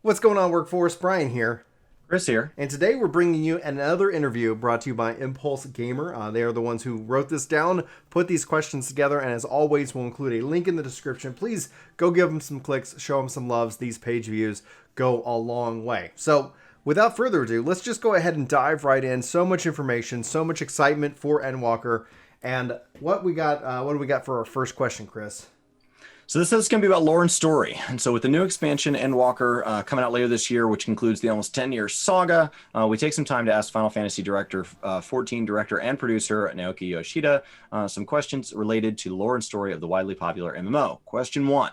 What's going on, workforce? Brian here. Chris here. And today we're bringing you another interview brought to you by Impulse Gamer. They are the ones who wrote this down, put these questions together, and as always, we'll include a link in the description. Please go give them some clicks, show them some loves. These page views go a long way. So, without further ado, let's just go ahead and dive right in. So much information, so much excitement for Endwalker. And what we got? What do we got for our first question, Chris? So this is going to be about lore and story. And so with the new expansion, Endwalker, coming out later this year, which concludes the almost 10-year saga, we take some time to ask Final Fantasy Director, 14 director and producer Naoki Yoshida some questions related to lore and story of the widely popular MMO. Question 1.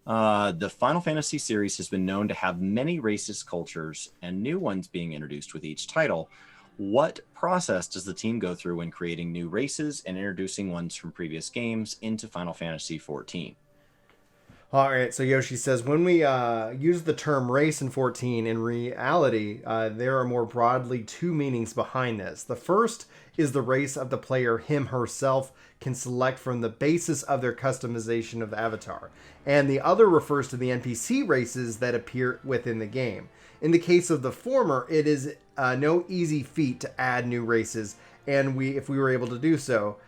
The Final Fantasy series has been known to have many racist cultures and new ones being introduced with each title. What process does the team go through when creating new races and introducing ones from previous games into Final Fantasy XIV? All right, so Yoshi says when we use the term race in 14, in reality, there are more broadly two meanings behind this. The first is the race of the player him herself can select from the basis of their customization of the avatar, and the other refers to the NPC races that appear within the game. In the case of the former, it is no easy feat to add new races, and if we were able to do so,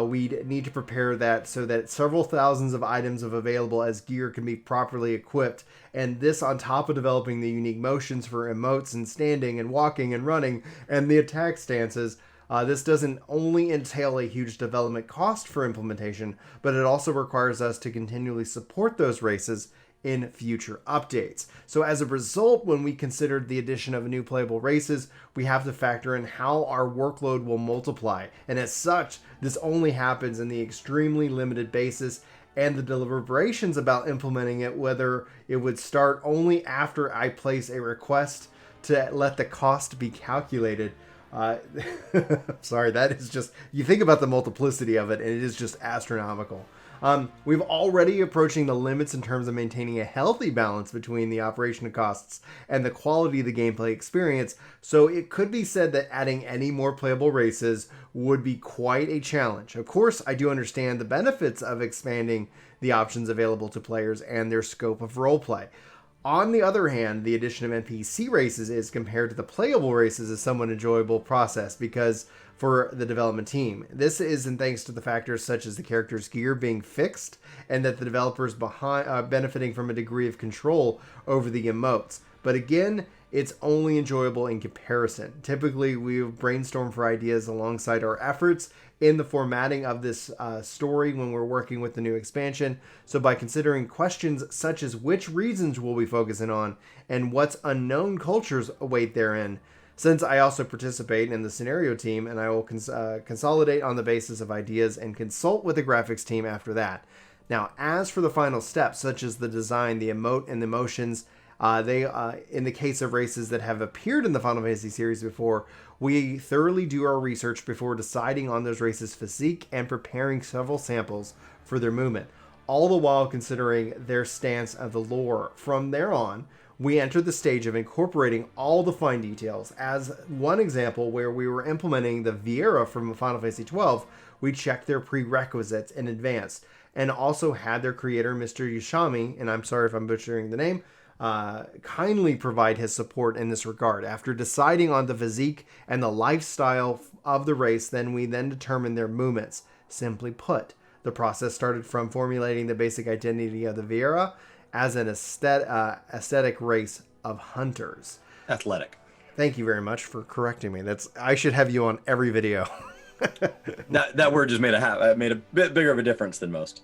we'd need to prepare that so that several thousands of items of available as gear can be properly equipped. And this on top of developing the unique motions for emotes and standing and walking and running and the attack stances. This doesn't only entail a huge development cost for implementation, but it also requires us to continually support those races in future updates. So as a result, when we considered the addition of new playable races, we have to factor in how our workload will multiply. And as such, this only happens in the extremely limited basis, and the deliberations about implementing it, whether it would start only after I place a request to let the cost be calculated. Sorry, that is just, you think about the multiplicity of it, and it is just astronomical. We've already approaching the limits in terms of maintaining a healthy balance between the operation costs and the quality of the gameplay experience, so it could be said that adding any more playable races would be quite a challenge. Of course, I do understand the benefits of expanding the options available to players and their scope of roleplay. On the other hand, the addition of NPC races is, compared to the playable races, a somewhat enjoyable process because for the development team. This isn't thanks to the factors such as the character's gear being fixed and that the developers behind benefiting from a degree of control over the emotes. But again, it's only enjoyable in comparison. Typically, we brainstorm for ideas alongside our efforts in the formatting of this story when we're working with the new expansion. So by considering questions such as which regions will we focusing on and what unknown cultures await therein, since I also participate in the scenario team and I will consolidate on the basis of ideas and consult with the graphics team after that. Now, as for the final steps, such as the design, the emote, and the motions, in the case of races that have appeared in the Final Fantasy series before, we thoroughly do our research before deciding on those races' physique and preparing several samples for their movement, all the while considering their stance of the lore. From there on, we enter the stage of incorporating all the fine details. As one example, where we were implementing the Viera from Final Fantasy XII, we checked their prerequisites in advance and also had their creator, Mr. Yoshami, and I'm sorry if I'm butchering the name, kindly provide his support in this regard. After deciding on the physique and the lifestyle of the race, we determined their movements. Simply put, the process started from formulating the basic identity of the Viera as an aesthetic race of hunters. Athletic. Thank you very much for correcting me. I should have you on every video. That word just made a bit bigger of a difference than most.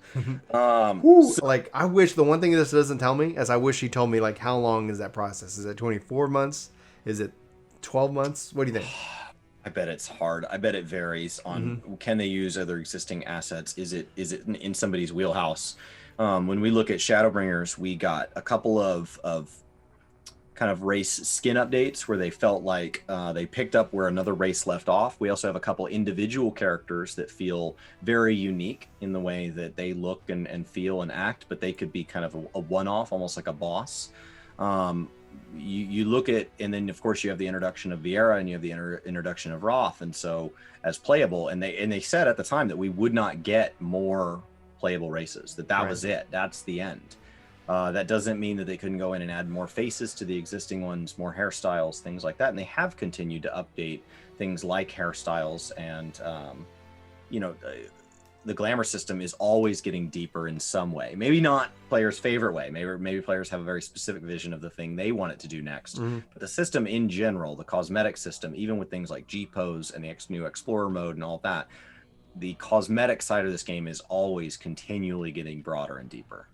Like, I wish, the one thing this doesn't tell me is I wish he told me, like, how long is that process? Is it 24 months? Is it 12 months? What do you think? I bet it's hard. I bet it varies on can they use other existing assets? Is it in somebody's wheelhouse? When we look at Shadowbringers, we got a couple of kind of race skin updates where they felt like they picked up where another race left off. We also have a couple individual characters that feel very unique in the way that they look and feel and act, but they could be kind of a one-off, almost like a boss. You look at, and then of course you have the introduction of Viera and you have the introduction of Roth, and so as playable, and they said at the time that we would not get more playable races, that Right. was it, that's the end. That doesn't mean that they couldn't go in and add more faces to the existing ones, more hairstyles, things like that. And they have continued to update things like hairstyles and, you know, the glamour system is always getting deeper in some way. Maybe not players' favorite way. Maybe players have a very specific vision of the thing they want it to do next. But the system in general, the cosmetic system, even with things like G-Pose and the new Explorer mode and all that, the cosmetic side of this game is always continually getting broader and deeper.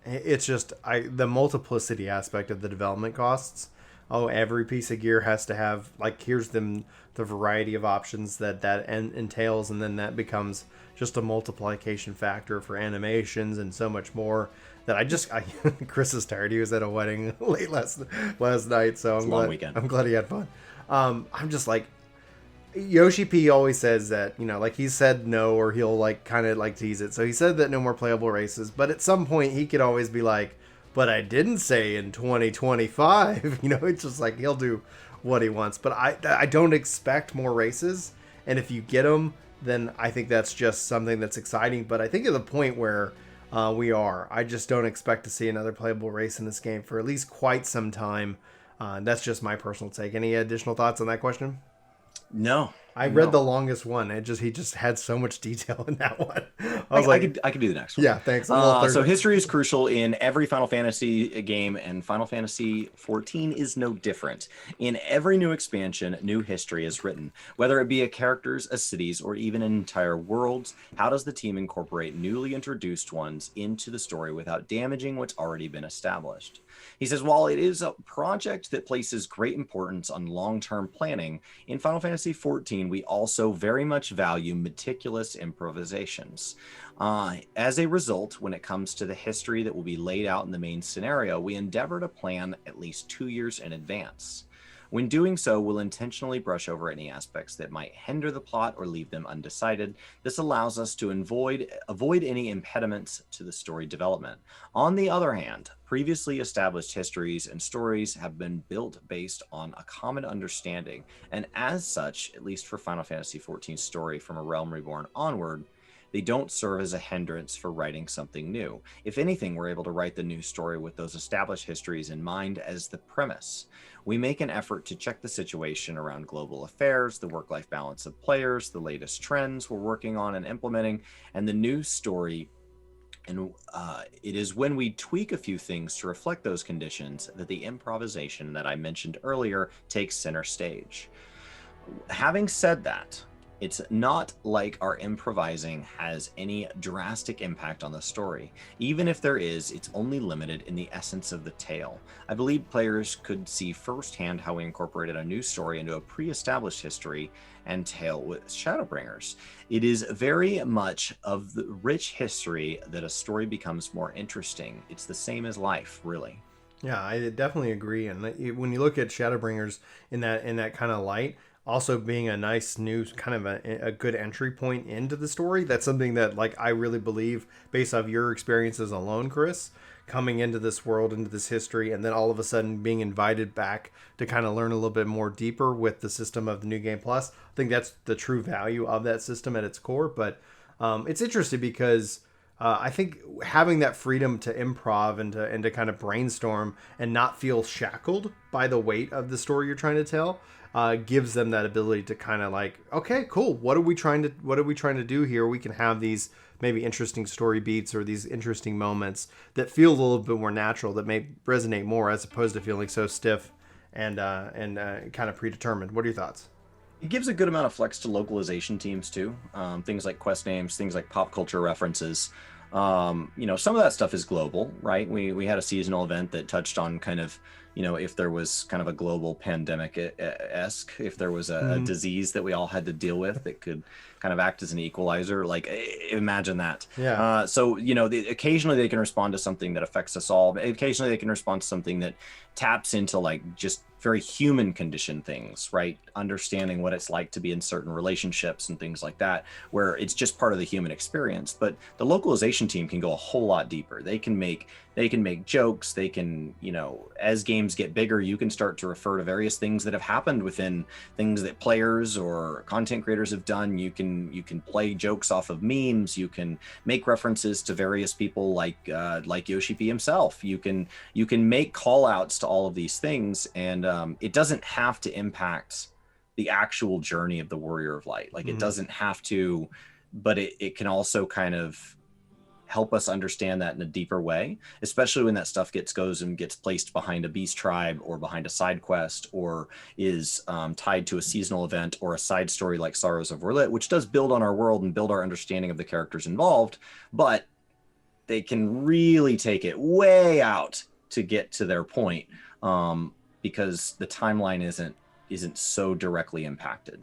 It's just the multiplicity aspect of the development costs. Oh, every piece of gear has to have, like, here's the variety of options that entails, and then that becomes just a multiplication factor for animations and so much more that Chris is tired. He was at a wedding late last night, so I'm glad he had fun. I'm just like, Yoshi-P always says that, you know, like, he said no, or he'll like kind of like tease it. So he said that no more playable races, but at some point he could always be like, but I didn't say in 2025. You know, it's just like he'll do what he wants. But I don't expect more races, and if you get them, then I think that's just something that's exciting. But I think at the point where I just don't expect to see another playable race in this game for at least quite some time. That's just my personal take. Any additional thoughts on that question? No, I read the longest one. He just had so much detail in that one. I could do the next one. Yeah, thanks. So history is crucial in every Final Fantasy game, and Final Fantasy XIV is no different. In every new expansion, new history is written. Whether it be a characters, a cities, or even an entire worlds, how does the team incorporate newly introduced ones into the story without damaging what's already been established? He says, while it is a project that places great importance on long-term planning, in Final Fantasy XIV, we also very much value meticulous improvisations. As a result, when it comes to the history that will be laid out in the main scenario, we endeavor to plan at least 2 years in advance. When doing so, we'll intentionally brush over any aspects that might hinder the plot or leave them undecided. This allows us to avoid any impediments to the story development. On the other hand, previously established histories and stories have been built based on a common understanding, and as such, at least for Final Fantasy XIV's story From a Realm Reborn onward, they don't serve as a hindrance for writing something new. If anything, we're able to write the new story with those established histories in mind as the premise. We make an effort to check the situation around global affairs, the work-life balance of players, the latest trends we're working on and implementing, and the new story. And it is when we tweak a few things to reflect those conditions that the improvisation that I mentioned earlier takes center stage. Having said that, it's not like our improvising has any drastic impact on the story. Even if there is, it's only limited in the essence of the tale. I believe players could see firsthand how we incorporated a new story into a pre-established history and tale with Shadowbringers. It is very much of the rich history that a story becomes more interesting. It's the same as life, really. Yeah, I definitely agree. And when you look at Shadowbringers in that kind of light, also being a nice new kind of a good entry point into the story, that's something that, like, I really believe, based off your experiences alone, Chris, coming into this world, into this history, and then all of a sudden being invited back to kind of learn a little bit more deeper with the system of the New Game Plus. I think that's the true value of that system at its core. But it's interesting because I think having that freedom to improv and to kind of brainstorm and not feel shackled by the weight of the story you're trying to tell gives them that ability to kind of like, okay, cool. What are we trying to do here? We can have these maybe interesting story beats or these interesting moments that feel a little bit more natural, that may resonate more, as opposed to feeling so stiff and kind of predetermined. What are your thoughts? It gives a good amount of flex to localization teams too. Things like quest names, things like pop culture references. Some of that stuff is global, right? We had a seasonal event that touched on kind of, if there was kind of a global pandemic-esque, if there was a disease that we all had to deal with that could kind of act as an equalizer, like, imagine that. Yeah. Occasionally they can respond to something that affects us all. But occasionally they can respond to something that taps into, like, just very human condition things, right? Understanding what it's like to be in certain relationships and things like that, where it's just part of the human experience. But the localization team can go a whole lot deeper. They can make make jokes. They can, you know, as games get bigger, you can start to refer to various things that have happened within things that players or content creators have done. You can play jokes off of memes. You can make references to various people like Yoshi-P himself. You can make call outs to all of these things, and it doesn't have to impact the actual journey of the Warrior of Light. Like, it doesn't have to, but it can also kind of help us understand that in a deeper way, especially when that stuff goes and gets placed behind a beast tribe or behind a side quest, or is tied to a seasonal event or a side story like Sorrows of Orlit, which does build on our world and build our understanding of the characters involved, but they can really take it way out to get to their point, because the timeline isn't so directly impacted.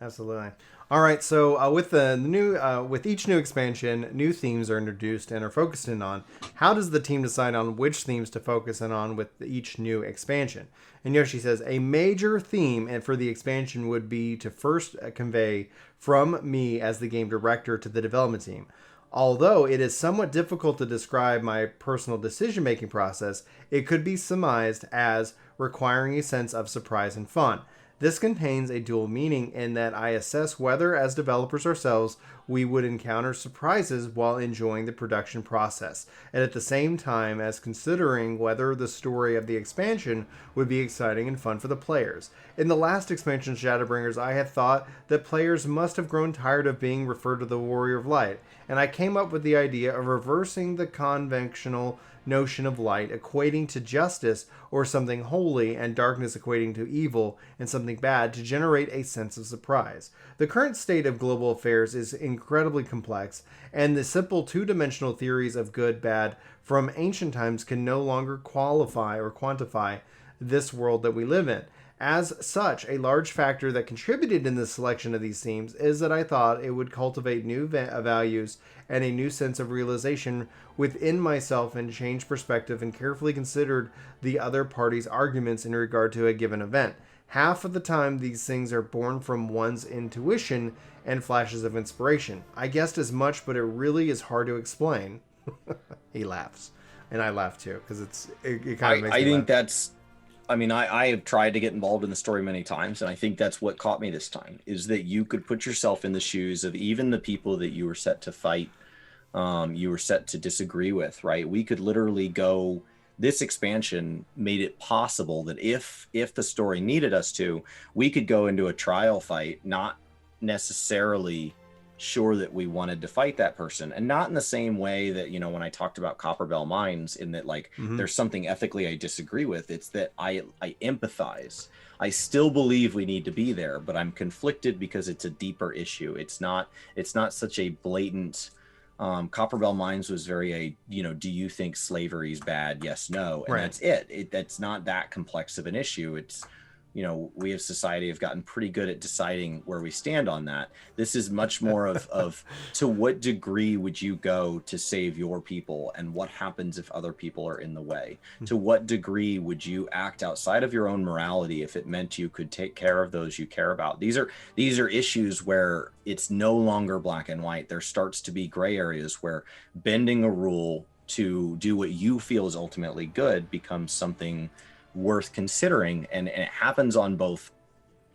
Absolutely. All right, so with the new, with each new expansion, new themes are introduced and are focused in on. How does the team decide on which themes to focus in on with each new expansion? And Yoshi says a major theme and for the expansion would be to first convey from me as the game director to the development team. Although it is somewhat difficult to describe my personal decision-making process, it could be surmised as requiring a sense of surprise and fun. This contains a dual meaning in that I assess whether, as developers ourselves, we would encounter surprises while enjoying the production process, and at the same time as considering whether the story of the expansion would be exciting and fun for the players. In the last expansion, Shadowbringers, I had thought that players must have grown tired of being referred to the Warrior of Light, and I came up with the idea of reversing the conventional notion of light equating to justice or something holy, and darkness equating to evil and something bad, to generate a sense of surprise. The current state of global affairs is incredibly complex, and the simple two-dimensional theories of good, bad from ancient times can no longer qualify or quantify this world that we live in. As such, a large factor that contributed in the selection of these themes is that I thought it would cultivate new values and a new sense of realization within myself, and change perspective and carefully considered the other party's arguments in regard to a given event. Half of the time, these things are born from one's intuition and flashes of inspiration. I guessed as much, but it really is hard to explain. He laughs. And I laugh too, because it kind of makes I me think laugh. that's, I mean, I have tried to get involved in the story many times, and I think that's what caught me this time, is that you could put yourself in the shoes of even the people that you were set to fight, you were set to disagree with, right? We could literally go, this expansion made it possible that if the story needed us to, we could go into a trial fight, not necessarily sure that we wanted to fight that person, and not in the same way that, you know, when I talked about Copperbell Mines, in that, like, there's something ethically I disagree with. It's that I empathize. I still believe we need to be there, but I'm conflicted because it's a deeper issue. It's not such a blatant, Copperbell Mines was very you know, do you think slavery is bad? Yes, no. And Right. that's it. That's not that complex of an issue. It's, you know, we as society have gotten pretty good at deciding where we stand on that. This is much more of to what degree would you go to save your people, and what happens if other people are in the way? To what degree would you act outside of your own morality if it meant you could take care of those you care about? These are issues where it's no longer black and white. There starts to be gray areas where bending a rule to do what you feel is ultimately good becomes something worth considering, and it happens on both,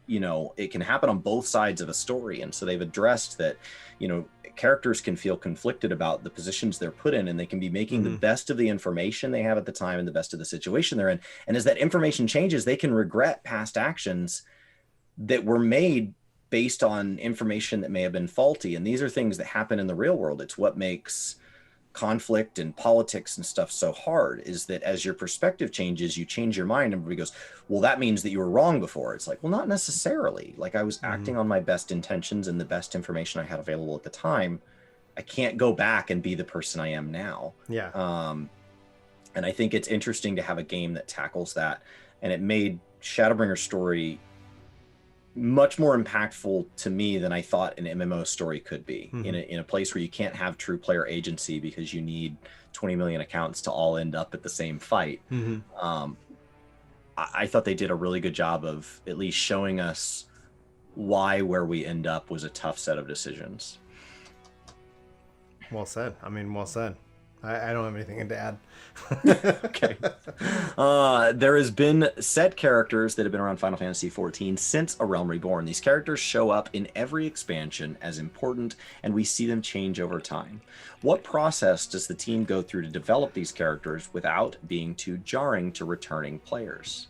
you know, it can happen on both sides of a story. And so they've addressed that, you know, characters can feel conflicted about the positions they're put in, and they can be making the best of the information they have at the time and the best of the situation they're in, and as that information changes, they can regret past actions that were made based on information that may have been faulty. And these are things that happen in the real world. It's what makes conflict and politics and stuff so hard, is that as your perspective changes, you change your mind. Everybody goes, well, that means that you were wrong before. It's like, well, not necessarily. Like, I was acting on my best intentions and the best information I had available at the time. I can't go back and be the person I am now. Yeah. And I think it's interesting to have a game that tackles that, and it made Shadowbringer's story much more impactful to me than I thought an MMO story could be, in a place where you can't have true player agency because you need 20 million accounts to all end up at the same fight. I thought they did a really good job of at least showing us why where we end up was a tough set of decisions. Well said. I mean, well said. I don't have anything to add. Okay. There has been set characters that have been around Final Fantasy XIV since A Realm Reborn. These characters show up in every expansion as important, and we see them change over time. What process does the team go through to develop these characters without being too jarring to returning players?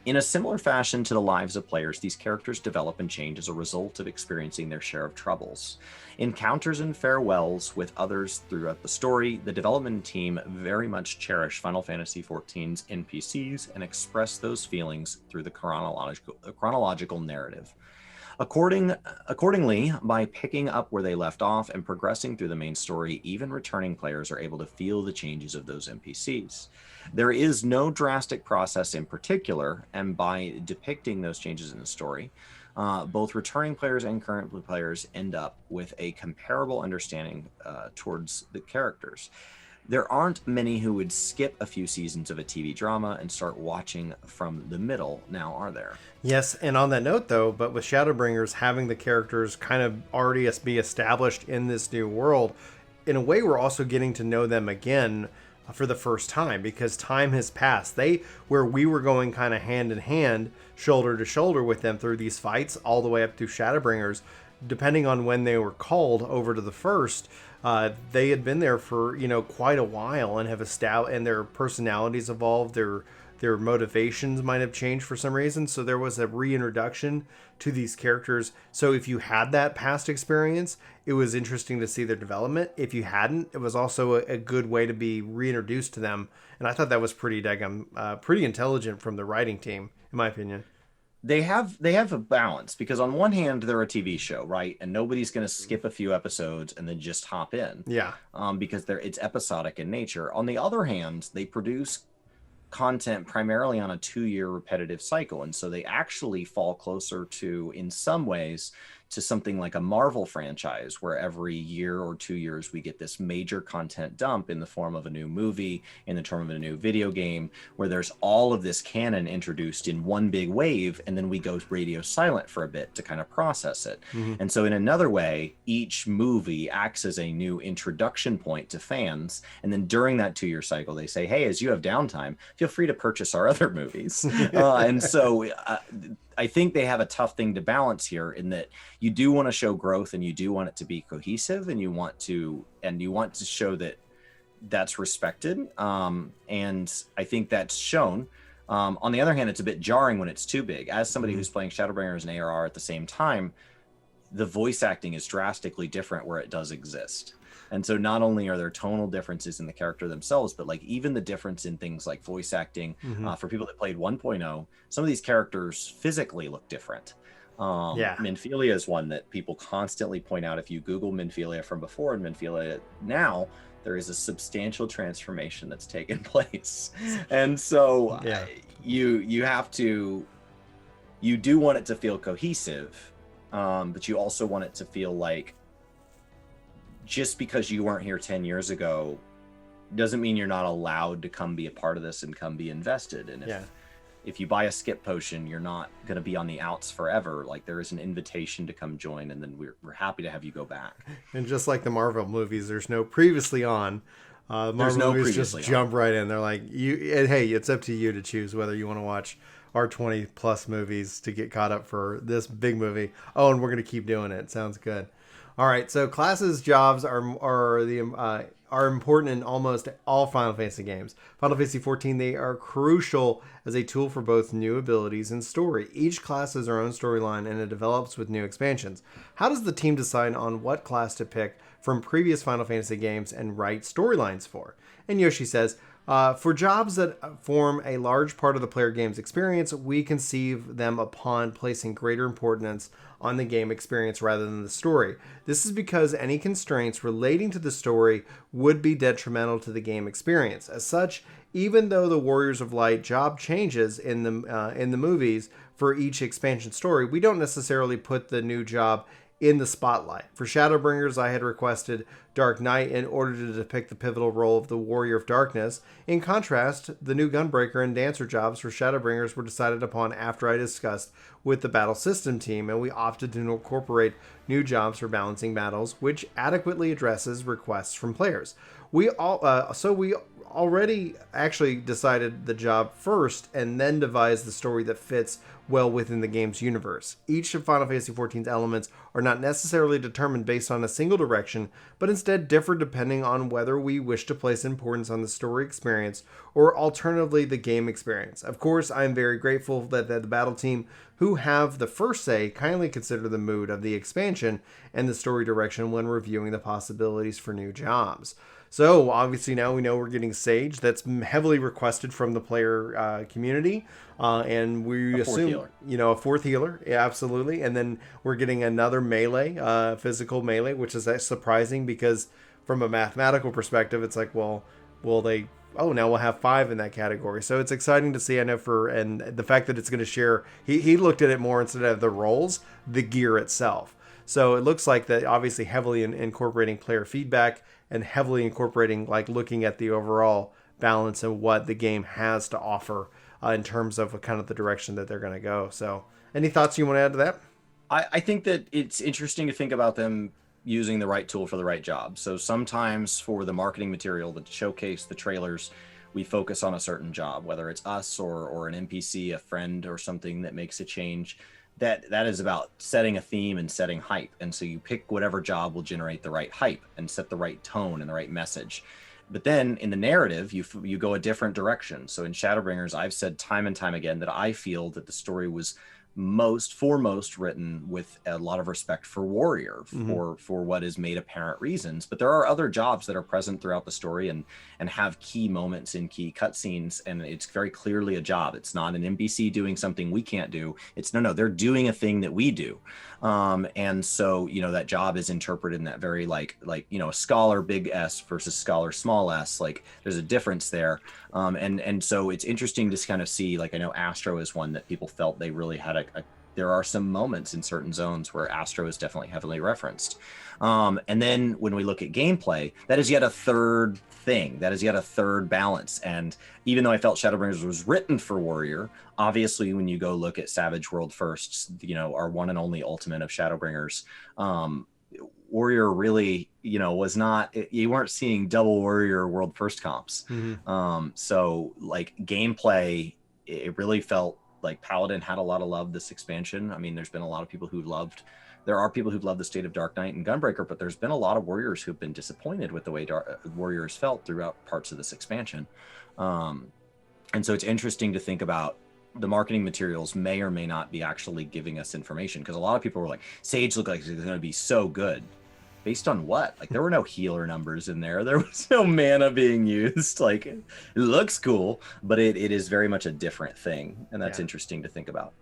In a similar fashion to the lives of players, these characters develop and change as a result of experiencing their share of troubles. Encounters and farewells with others throughout the story, the development team very much cherish Final Fantasy XIV's NPCs and express those feelings through the chronological narrative. Accordingly, by picking up where they left off and progressing through the main story, even returning players are able to feel the changes of those NPCs. There is no drastic process in particular, and by depicting those changes in the story, both returning players and current players end up with a comparable understanding towards the characters. There aren't many who would skip a few seasons of a TV drama and start watching from the middle, now are there? Yes, and on that note, though, but with Shadowbringers having the characters kind of already be established in this new world, in a way, we're also getting to know them again for the first time because time has passed. Where we were going kind of hand in hand, shoulder to shoulder with them through these fights, all the way up to Shadowbringers, depending on when they were called over to the first. They had been there for quite a while and have established, and their personalities evolved. Their motivations might have changed for some reason. So there was a reintroduction to these characters. So if you had that past experience, it was interesting to see their development. If you hadn't, it was also a good way to be reintroduced to them. And I thought that was pretty intelligent from the writing team, in my opinion. They have a balance because on one hand they're a TV show, right? And nobody's going to skip a few episodes and then just hop in. Yeah. Because it's episodic in nature. On the other hand, they produce content primarily on a 2-year repetitive cycle, and so they actually fall closer to, in some ways, to something like a Marvel franchise, where every year or 2 years we get this major content dump in the form of a new movie, in the form of a new video game, where there's all of this canon introduced in one big wave, and then we go radio silent for a bit to kind of process it. Mm-hmm. And so in another way, each movie acts as a new introduction point to fans, and then during that 2-year cycle they say, hey, as you have downtime, feel free to purchase our other movies. And so I think they have a tough thing to balance here, in that you do want to show growth and you do want it to be cohesive, and you want to show that that's respected. And I think that's shown. On the other hand, it's a bit jarring when it's too big. As somebody who's playing Shadowbringers and ARR at the same time, the voice acting is drastically different where it does exist. And so not only are there tonal differences in the character themselves, but like even the difference in things like voice acting, for people that played 1.0, some of these characters physically look different. Minfilia is one that people constantly point out. If you Google Minfilia from before and Minfilia now, there is a substantial transformation that's taken place. And so you do want it to feel cohesive, but you also want it to feel like, just because you weren't here 10 years ago doesn't mean you're not allowed to come be a part of this and come be invested. And if you buy a skip potion, you're not going to be on the outs forever. Like, there is an invitation to come join, and then we're happy to have you go back. And just like the Marvel movies, there's no previously on. Marvel movies just jump right in. They're like, hey, it's up to you to choose whether you want to watch our 20 plus movies to get caught up for this big movie. Oh, and we're going to keep doing it. Sounds good. All right, so classes' jobs are important in almost all Final Fantasy games. Final Fantasy XIV, they are crucial as a tool for both new abilities and story. Each class has their own storyline, and it develops with new expansions. How does the team decide on what class to pick from previous Final Fantasy games and write storylines for? And Yoshi says, for jobs that form a large part of the player game's experience, we conceive them upon placing greater importance on the game experience rather than the story. This is because any constraints relating to the story would be detrimental to the game experience. As such, even though the Warriors of Light job changes in the movies for each expansion story, we don't necessarily put the new job in the spotlight. For Shadowbringers, I had requested Dark Knight in order to depict the pivotal role of the Warrior of Darkness. In contrast, the new Gunbreaker and Dancer jobs for Shadowbringers were decided upon after I discussed with the battle system team, and we opted to incorporate new jobs for balancing battles, which adequately addresses requests from players. We already actually decided the job first and then devised the story that fits well within the game's universe. Each of Final Fantasy XIV's elements are not necessarily determined based on a single direction, but instead differ depending on whether we wish to place importance on the story experience or alternatively the game experience. Of course, I am very grateful that the battle team who have the first say kindly consider the mood of the expansion and the story direction when reviewing the possibilities for new jobs. So obviously now we know we're getting Sage. That's heavily requested from the player community, and we assume healer. A fourth healer, yeah, absolutely. And then we're getting another melee, physical melee, which is surprising because from a mathematical perspective, it's like, well, will they? Oh, now we'll have 5 in that category. So it's exciting to see. I know and the fact that it's going to share. He looked at it more instead of the roles, the gear itself. So it looks like that obviously heavily incorporating player feedback and heavily incorporating looking at the overall balance and what the game has to offer in terms of kind of the direction that they're going to go. So any thoughts you want to add to that? I think that it's interesting to think about them using the right tool for the right job. So sometimes for the marketing material that showcase the trailers, we focus on a certain job, whether it's us or an NPC, a friend or something that makes a change. That is about setting a theme and setting hype. And so you pick whatever job will generate the right hype and set the right tone and the right message. But then in the narrative, you go a different direction. So in Shadowbringers, I've said time and time again that I feel that the story was foremost written with a lot of respect for warrior, for what is made apparent reasons. But there are other jobs that are present throughout the story and have key moments in key cutscenes, and it's very clearly a job. It's not an NPC doing something we can't do. It's no, they're doing a thing that we do. And so, that job is interpreted in that very like, a scholar big S versus scholar small s, there's a difference there. And so it's interesting to kind of see, I know Astro is one that people felt they really had there are some moments in certain zones where Astro is definitely heavily referenced. And then when we look at gameplay, that is yet a third thing. That is yet a third balance. And even though I felt Shadowbringers was written for warrior, obviously when you go look at Savage World Firsts, our one and only ultimate of Shadowbringers, warrior really, was not, you weren't seeing double warrior world first comps. So gameplay, it really felt like Paladin had a lot of love this expansion. I mean, there's been a lot of people there are people who've loved the State of Dark Knight and Gunbreaker, but there's been a lot of warriors who've been disappointed with the way warriors felt throughout parts of this expansion. And so it's interesting to think about the marketing materials may or may not be actually giving us information, because a lot of people were like, Sage looked like it's going to be so good. Based on what? There were no healer numbers in there. There was no mana being used. It looks cool, but it is very much a different thing. And that's interesting to think about.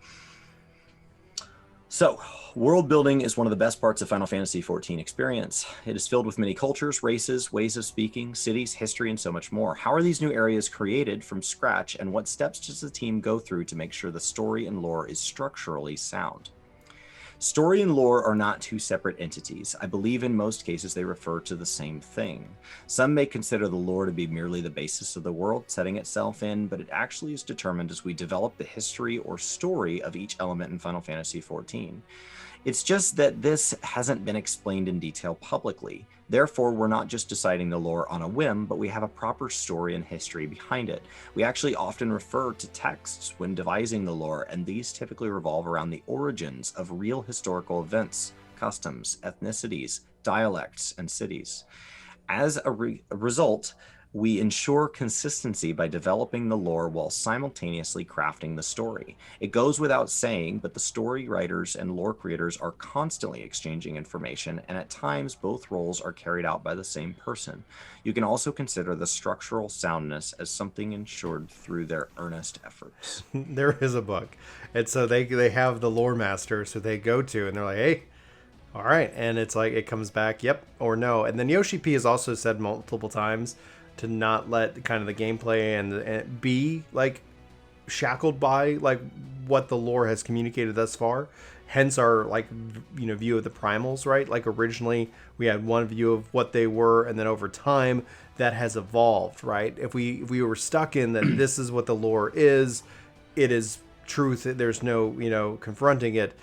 So, world building is one of the best parts of Final Fantasy XIV experience. It is filled with many cultures, races, ways of speaking, cities, history, and so much more. How are these new areas created from scratch, and what steps does the team go through to make sure the story and lore is structurally sound? Story and lore are not two separate entities. I believe in most cases they refer to the same thing. Some may consider the lore to be merely the basis of the world setting itself in, but it actually is determined as we develop the history or story of each element in Final Fantasy XIV. It's just that this hasn't been explained in detail publicly. Therefore, we're not just deciding the lore on a whim, but we have a proper story and history behind it. We actually often refer to texts when devising the lore, and these typically revolve around the origins of real historical events, customs, ethnicities, dialects, and cities. As a result, we ensure consistency by developing the lore while simultaneously crafting the story. It goes without saying, but the story writers and lore creators are constantly exchanging information, and at times both roles are carried out by the same person. You can also consider the structural soundness as something ensured through their earnest efforts. There is a book. And so they have the lore masters who they go to, and they're like, hey, all right. And it's it comes back, yep or no. And then Yoshi-P has also said multiple times to not let kind of the gameplay and be shackled by what the lore has communicated thus far. Hence our view of the primals, right? Originally we had one view of what they were, and then over time that has evolved, right? If we were stuck in that this is what the lore is, it is truth, there's no confronting it.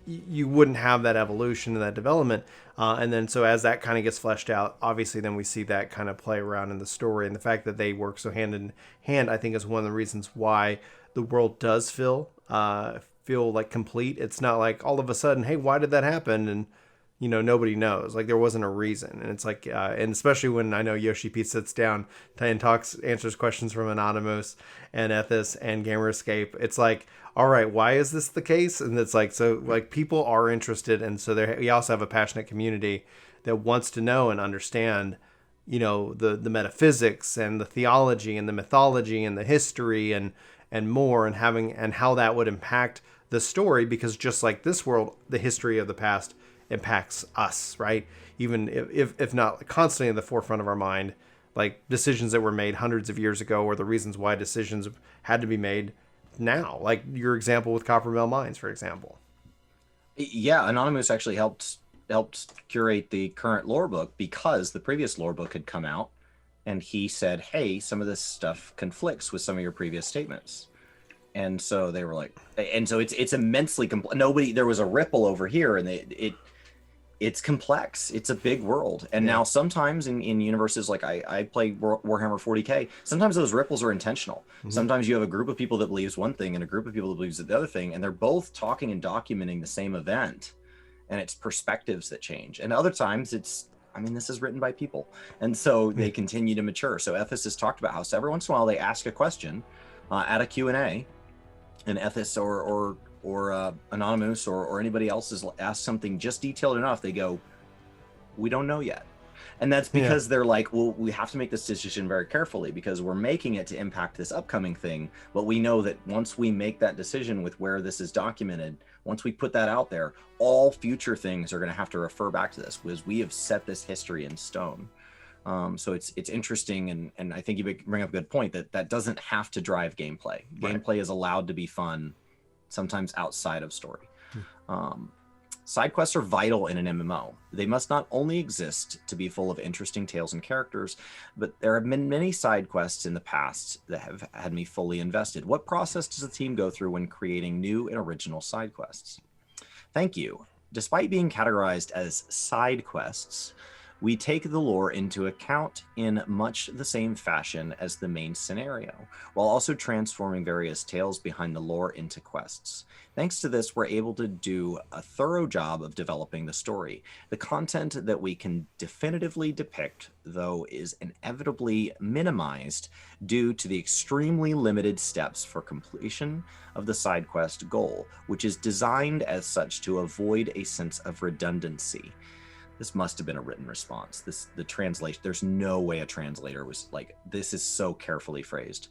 you wouldn't have that evolution and that development. And then so as that kind of gets fleshed out, obviously then we see that kind of play around in the story, and the fact that they work so hand in hand, I think, is one of the reasons why the world does feel like complete. It's not like all of a sudden, hey, why did that happen? And nobody knows. Like, there wasn't a reason. And it's like, and especially when I know Yoshi-P sits down and answers questions from Anonymous and Ethos and Gamer Escape. It's like, all right, why is this the case? And it's like, so like people are interested. And so we also have a passionate community that wants to know and understand, the metaphysics and the theology and the mythology and the history and more, and how that would impact the story. Because just like this world, the history of the past impacts us, right? Even if not constantly in the forefront of our mind, like decisions that were made hundreds of years ago, or the reasons why decisions had to be made now, like your example with Coppermill Mines, for example. Yeah, Anonymous actually helped curate the current lore book because the previous lore book had come out, and he said, hey, some of this stuff conflicts with some of your previous statements. And so they were like, and so it's immensely complex. There was a ripple over here, and it's complex. It's a big world. And now sometimes in universes like I play Warhammer 40K, sometimes those ripples are intentional. Mm-hmm. Sometimes you have a group of people that believes one thing and a group of people that believes the other thing, and they're both talking and documenting the same event, and it's perspectives that change. And other times this is written by people, and so they continue to mature. So Ethos has talked about how every once in a while they ask a question at a Q&A, and Ethos or Anonymous or anybody else has asked something just detailed enough, they go, we don't know yet. And that's because they're like, well, we have to make this decision very carefully because we're making it to impact this upcoming thing. But we know that once we make that decision with where this is documented, once we put that out there, all future things are going to have to refer back to this because we have set this history in stone. So it's interesting, and I think you bring up a good point that doesn't have to drive gameplay. Right. Gameplay is allowed to be fun, sometimes outside of story. Side quests are vital in an MMO. They must not only exist to be full of interesting tales and characters, but there have been many side quests in the past that have had me fully invested. What process does the team go through when creating new and original side quests? Thank you. Despite being categorized as side quests, we take the lore into account in much the same fashion as the main scenario, while also transforming various tales behind the lore into quests. Thanks to this, we're able to do a thorough job of developing the story. The content that we can definitively depict, though, is inevitably minimized due to the extremely limited steps for completion of the side quest goal, which is designed as such to avoid a sense of redundancy. This must have been a written response. The translation, there's no way a translator was like, this is so carefully phrased.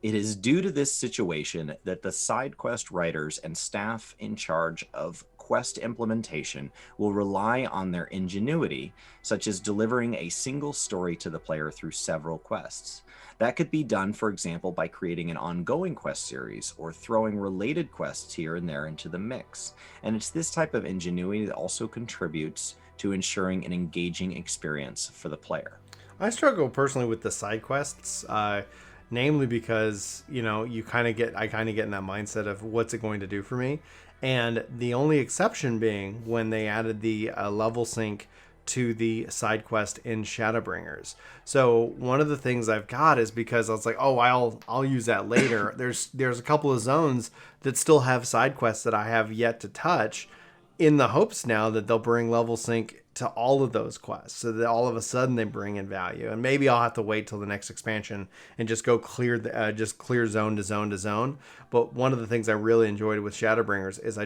It is due to this situation that the side quest writers and staff in charge of quest implementation will rely on their ingenuity, such as delivering a single story to the player through several quests. That could be done, for example, by creating an ongoing quest series or throwing related quests here and there into the mix. And it's this type of ingenuity that also contributes to ensuring an engaging experience for the player. I struggle personally with the side quests, namely because, I kind of get in that mindset of what's it going to do for me. And the only exception being when they added the level sync to the side quest in Shadowbringers. So one of the things I've got is because I was like, oh, I'll use that later. There's a couple of zones that still have side quests that I have yet to touch, in the hopes now that they'll bring level sync to all of those quests, so that all of a sudden they bring in value. And maybe I'll have to wait till the next expansion and just go clear zone to zone to zone. But one of the things I really enjoyed with Shadowbringers is I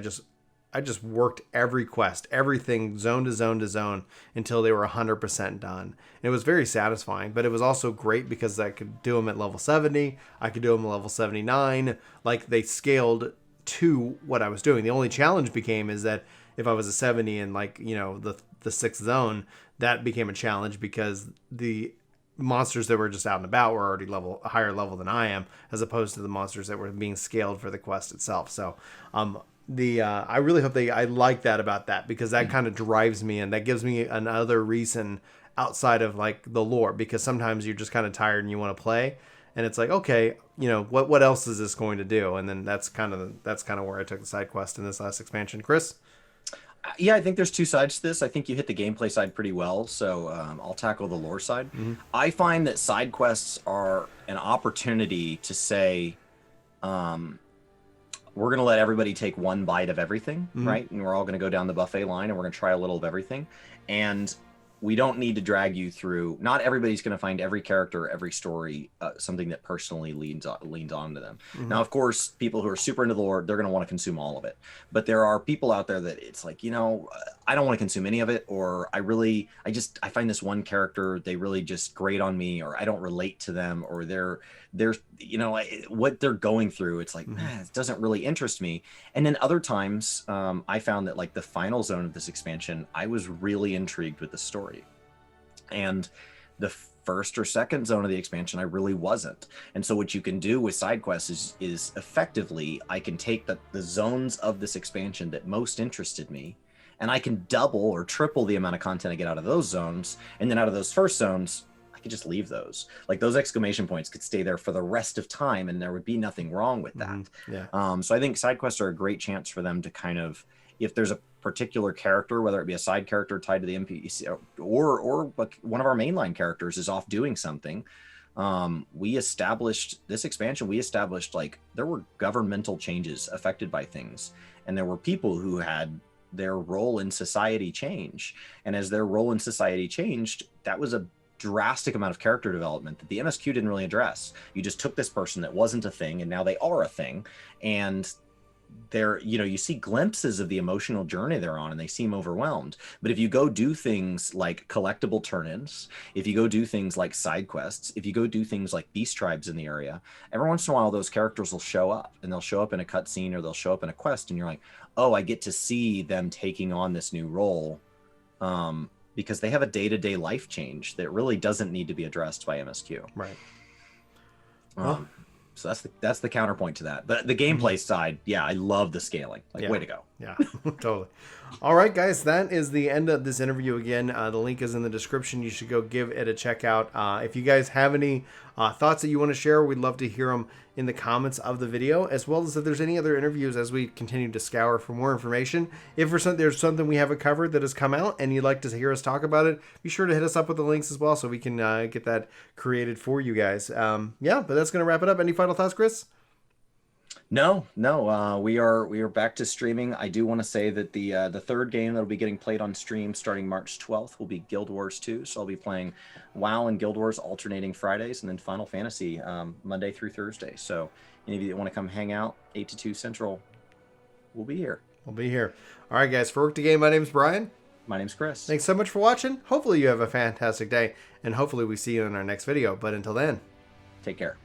just worked every quest, everything zone to zone to zone until they were 100% done. And it was very satisfying, but it was also great because I could do them at level 70. I could do them at level 79. Like, they scaled to what I was doing. The only challenge became is that if I was a 70 in the sixth zone, that became a challenge because the monsters that were just out and about were already a higher level than I am, as opposed to the monsters that were being scaled for the quest itself. So, I really hope I like that about that, because that kind of drives me, and that gives me another reason outside of like the lore, because sometimes you're just kind of tired and you want to play. and it's like, okay, what else is this going to do? And then that's kind of where I took the side quest in this last expansion. Chris? Yeah, I think there's two sides to this. I think you hit the gameplay side pretty well, so I'll tackle the lore side. I find that side quests are an opportunity to say, we're going to let everybody take one bite of everything, right? And we're all going to go down the buffet line, and we're going to try a little of everything. And we don't need to drag you through. Not everybody's going to find every character, every story, something that personally leans on to them. Now, of course, people who are super into the lore, they're going to want to consume all of it. But there are people out there that it's like, I don't want to consume any of it, or I find this one character, they really just grate on me, or I don't relate to them, or they're what they're going through, it's like, man, it doesn't really interest me. And then other times, I found that like the final zone of this expansion, I was really intrigued with the story. And the first or second zone of the expansion, I really wasn't. And so what you can do with side quests is effectively, I can take the zones of this expansion that most interested me, and I can double or triple the amount of content I get out of those zones. And then out of those first zones, I could just leave those. Like those exclamation points could stay there for the rest of time, and there would be nothing wrong with that. So I think side quests are a great chance for them to kind of, if there's a particular character, whether it be a side character tied to the NPC or one of our mainline characters is off doing something, we established like there were governmental changes affected by things, and there were people who had their role in society change. And as their role in society changed, that was a drastic amount of character development that the MSQ didn't really address. You just took this person that wasn't a thing, and now they are a thing. And they're, you see glimpses of the emotional journey they're on, and they seem overwhelmed. But if you go do things like collectible turn-ins, if you go do things like side quests, if you go do things like beast tribes in the area, every once in a while those characters will show up, and they'll show up in a cutscene, or they'll show up in a quest, and you're like, oh, I get to see them taking on this new role, because they have a day-to-day life change that really doesn't need to be addressed by MSQ. Right. So that's the counterpoint to that. But the gameplay side, yeah, I love the scaling. Way to go. Yeah, totally. All right, guys, that is the end of this interview. Again, the link is in the description. You should go give it a check out. If you guys have any thoughts that you want to share, we'd love to hear them in the comments of the video, as well as if there's any other interviews as we continue to scour for more information. If there's something we haven't covered that has come out and you'd like to hear us talk about it, be sure to hit us up with the links as well so we can get that created for you guys. But that's going to wrap it up. Any final thoughts, Chris? No. We are back to streaming. I do want to say that the third game that'll be getting played on stream starting March 12th will be Guild Wars 2. So I'll be playing WoW and Guild Wars alternating Fridays, and then Final Fantasy Monday through Thursday. So any of you that want to come hang out 8 to 2 Central, we'll be here. All right, guys. For Work to Game, my name's Brian. My name's Chris. Thanks so much for watching. Hopefully you have a fantastic day, and hopefully we see you in our next video. But until then, take care.